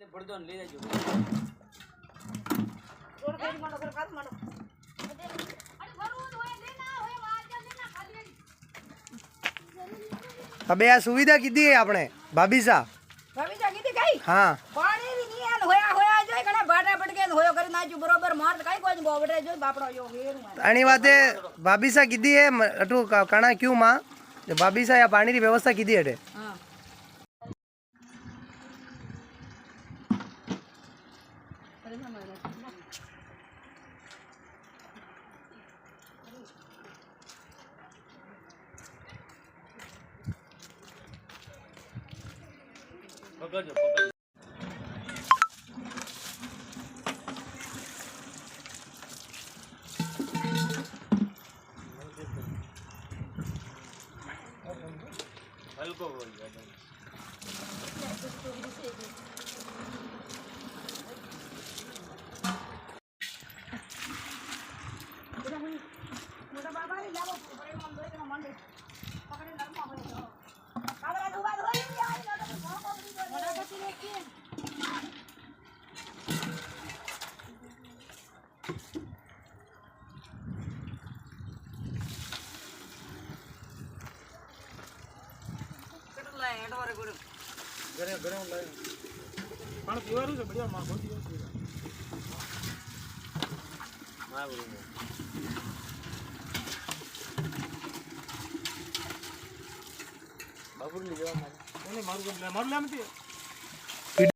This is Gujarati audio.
ભડદો લઈ લેજો થોડ ફેર માનો ફેર કાત માનો अबे आ सुविधा कीधी है आपने भाभी सा कीधी कई हाँ पानी भी नहीं है होया होया जाय कने बाटा पटके होयो कर नाचू बरोबर मार कई कोई बोबड़े जो बापड़ो यो हेर आनी बाते भाभी सा कीधी है अटू कणा क्यों मां भाभी सा या पानी री व्यवस्था कीधी है हां પકડજો પકડજો હલકો બોલ મોટા બાબા રે લાવો પકડે મન દોઈ કે મંડે પકડે નરમા હોય કાવરા દુબા દોઈ યાર મોટા કતી રે કે કેટલા હેડવારે ગુરુ ઘરે ઘરે લાય પણ પીવાનું છે બઢિયા માં ગોતી માં ગુરુ બાબુર લઈ જવા મારે મારું લે